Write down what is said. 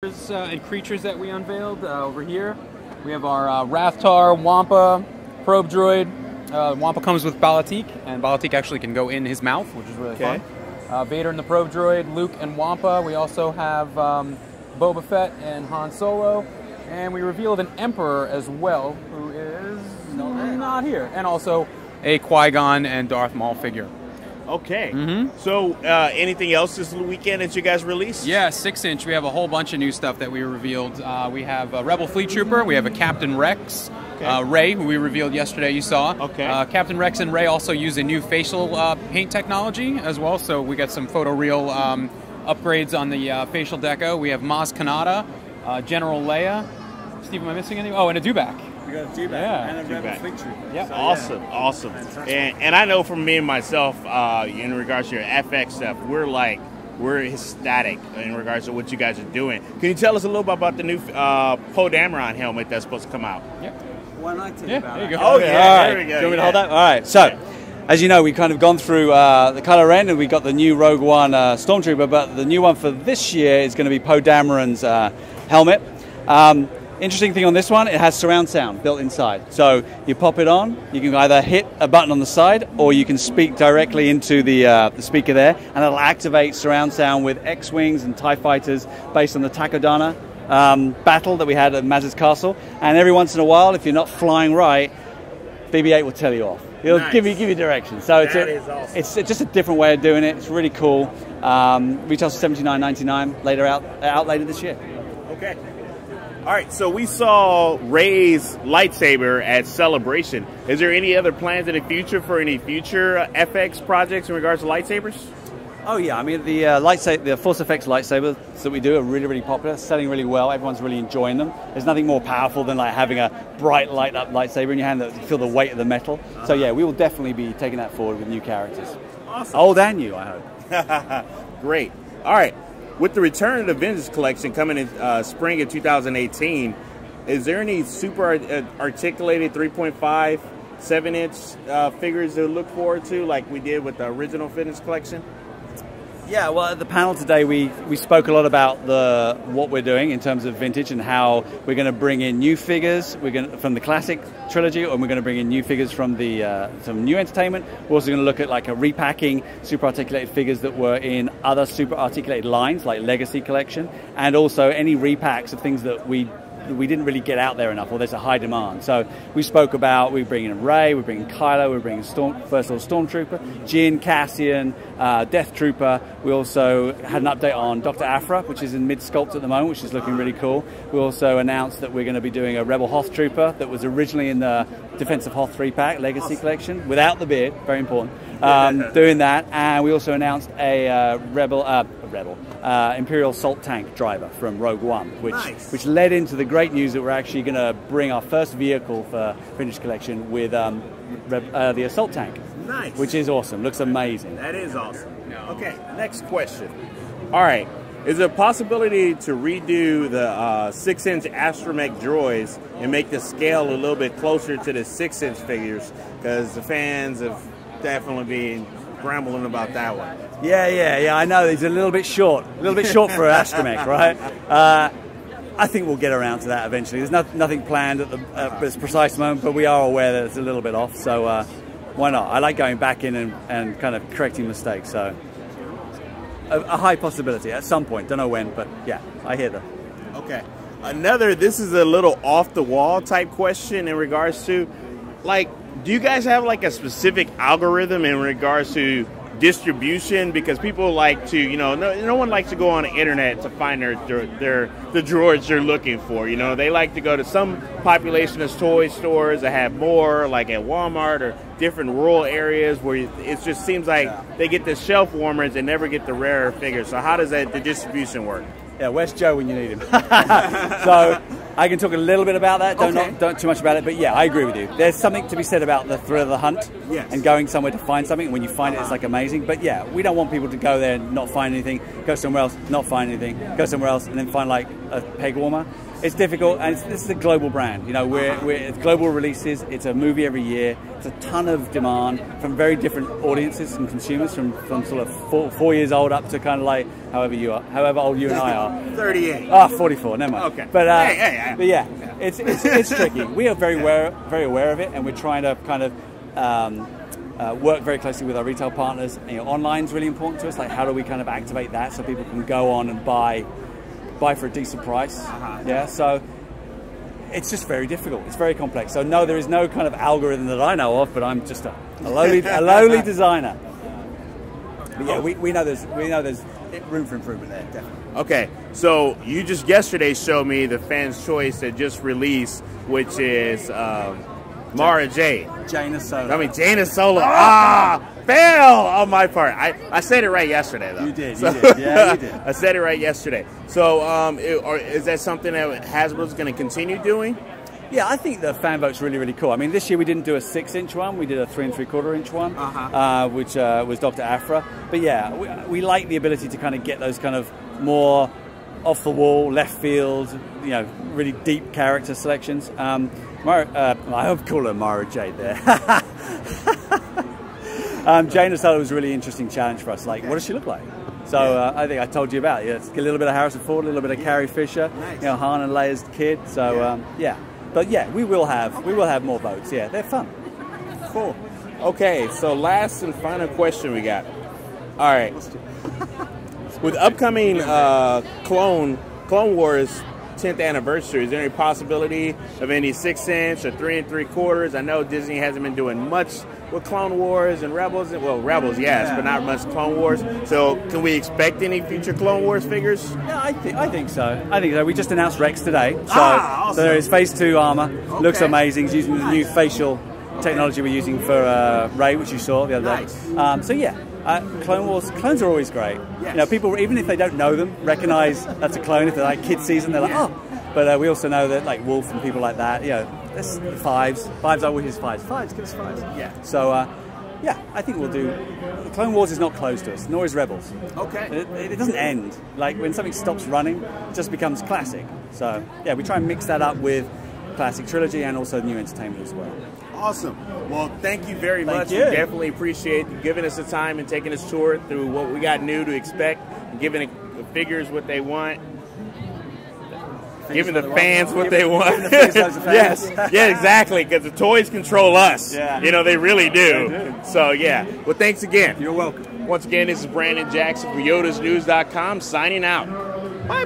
And creatures that we unveiled over here. We have our Rathtar Wampa probe droid. Wampa comes with Balatik, and Balatik actually can go in his mouth, which is really fun. Vader and the probe droid, Luke and Wampa. We also have Boba Fett and Han Solo. And we revealed an Emperor as well, who is not here. And also a Qui-Gon and Darth Maul figure. Okay. So, anything else this weekend that you guys released? Yeah, 6-inch. We have a whole bunch of new stuff that we revealed. We have a Rebel Fleet Trooper. We have a Captain Rex. Ray, who we revealed yesterday, you saw. Captain Rex and Ray also use a new facial paint technology as well. So we got some photoreal upgrades on the facial deco. We have Maz Kanata, General Leia. Steve, am I missing anything? Oh, and a Dewback. We got a Dewback and a Rebel Fleet Trooper. Yeah. So, awesome. And I know from me and myself, in regards to your FX stuff, we're ecstatic in regards to what you guys are doing. Can you tell us a little bit about the new Poe Dameron helmet that's supposed to come out? Yeah. Why not tell you about there it? you go. Oh, yeah, there we go. Do you want me to hold that? All right. So, as you know, we've kind of gone through the color end, and we got the new Rogue One Stormtrooper, but the new one for this year is going to be Poe Dameron's helmet. Interesting thing on this one, it has surround sound built inside. So you pop it on, you can either hit a button on the side, or you can speak directly into the speaker there, and it'll activate surround sound with X-Wings and TIE Fighters based on the Takodana battle that we had at Maz's Castle. And every once in a while, if you're not flying right, BB-8 will tell you off. It'll give you directions. So it's just a different way of doing it. It's really cool. Retails for $79.99 out later this year. Okay. All right, so we saw Rey's lightsaber at Celebration. Is there any other plans in the future for any future FX projects in regards to lightsabers? Oh yeah, I mean the Force FX lightsabers that we do are really, really popular, selling really well. Everyone's really enjoying them. There's nothing more powerful than like having a bright light up lightsaber in your hand that you feel the weight of the metal. So yeah, we will definitely be taking that forward with new characters. Awesome. Old and new, I hope. Great. All right. With the return of the Vintage Collection coming in spring of 2018, is there any super articulated 3.5, 7-inch figures to look forward to like we did with the original Vintage Collection? Yeah, well, at the panel today, we spoke a lot about what we're doing in terms of vintage and how we're going to bring in new figures from the classic trilogy, and we're going to bring in new figures from some new entertainment. We're also going to look at like a repacking super articulated figures that were in other super articulated lines like Legacy Collection, and also any repacks of things that we didn't really get out there enough, or there's a high demand. So we spoke about, we're bringing in Rey, we're bringing Kylo, we're bringing First Order Stormtrooper, Jyn, Cassian, Death Trooper. We also had an update on Dr. Aphra, which is in mid-sculpt at the moment, which is looking really cool. We also announced that we're going to be doing a Rebel Hoth Trooper that was originally in the Defensive Hoth 3-pack Legacy Collection, without the beard, very important, doing that. And we also announced a Imperial Salt Tank driver from Rogue One, which led into the great news that we're actually going to bring our first vehicle for Vintage Collection with the Assault Tank. Nice. Which is awesome. Looks amazing. That is awesome. Okay, next question. All right. Is there a possibility to redo the 6-inch astromech droids and make the scale a little bit closer to the 6-inch figures? Because the fans have definitely been grumbling about that one. Yeah, I know. He's a little bit short for an astromech, right? I think we'll get around to that eventually. There's nothing planned at this precise moment, but we are aware that it's a little bit off, so why not? I like going back in and kind of correcting mistakes, so a high possibility at some point. Don't know when, but yeah, I hear them. Okay. This is a little off-the-wall type question in regards to, like, do you guys have like a specific algorithm in regards to distribution? Because people like to, no one likes to go on the internet to find the droids they're looking for. They like to go to some population of toy stores that have more, like at Walmart or different rural areas where it just seems like they get the shelf warmers and never get the rarer figures. So how does the distribution work? Yeah, where's Joe when you need him? So I can talk a little bit about that, don't too much about it, but yeah, I agree with you. There's something to be said about the thrill of the hunt and going somewhere to find something. When you find it, it's like amazing. But yeah, we don't want people to go there and not find anything, go somewhere else, not find anything, go somewhere else, and then find like a peg warmer. it's difficult, and this is a global brand. You know, it's global releases. It's a movie every year. It's a ton of demand from very different audiences and consumers, from sort of 4 years old up to kind of like however old you and I are. 38. Ah, 44. Never mind. Okay. But hey. but yeah, it's tricky. We are very aware of it, and we're trying to kind of work very closely with our retail partners. You know, online's really important to us. Like, how do we kind of activate that so people can go on and buy for a decent price? Yeah, so it's just very difficult. It's very complex. So no, there is no kind of algorithm that I know of, but I'm just a lowly designer. But yeah, we know there's room for improvement there, definitely. Okay, so you just yesterday showed me the Fans' Choice that just released, which is Mara Jade. Jaina Solo. I mean, Jaina Solo. Fail on my part. I said it right yesterday, though. You did. Yeah, you did. I said it right yesterday. So is that something that Hasbro's going to continue doing? Yeah, I think the fan vote's really cool. I mean, this year we didn't do a 6-inch one. We did a 3 3/4 inch one, which was Dr. Aphra. But yeah, we like the ability to kind of get those kind of more off the wall, left field, you know, really deep character selections. I hope call her Mara Jade there. Jaina Solo was a really interesting challenge for us. Like, what does she look like? So I think I told you about it. Yeah, it's a little bit of Harrison Ford, a little bit of Carrie Fisher, you know, Han and Leia's kid. So yeah, but yeah, we will have more votes. Yeah, they're fun. Cool. Okay, so last and final question we got. All right, with upcoming Clone Wars 10th anniversary, is there any possibility of any 6-inch or 3 3/4? I know Disney hasn't been doing much with Clone Wars and Rebels. Well, Rebels, yes, but not much Clone Wars. So can we expect any future Clone Wars figures? Yeah, I think so. We just announced Rex today. So, awesome. So there is Phase 2 armor. Okay. Looks amazing. He's using the new facial technology we're using for Rey, which you saw the other day. So yeah. Clones are always great. Yes. You know, people, even if they don't know them, recognize that's a clone. If they're like kids season, they're like, oh. But we also know that like Wolf and people like that, you know, that's fives. Fives are his fives. Fives, give us fives. Yeah. So yeah, I think we'll do. Clone Wars is not closed to us, nor is Rebels. Okay. It doesn't end. Like when something stops running, it just becomes classic. So yeah, we try and mix that up with classic trilogy and also new entertainment as well. Awesome. Well, thank you very much. You. We definitely appreciate you giving us the time and taking us tour through what we got new to expect, and giving the figures what they want, giving the fans what they want. Yes, yeah, exactly, because the toys control us. Yeah. You know, they really do. So, yeah. Well, thanks again. You're welcome. Once again, this is Brandon Jackson from YodasNews.com signing out. Bye-bye.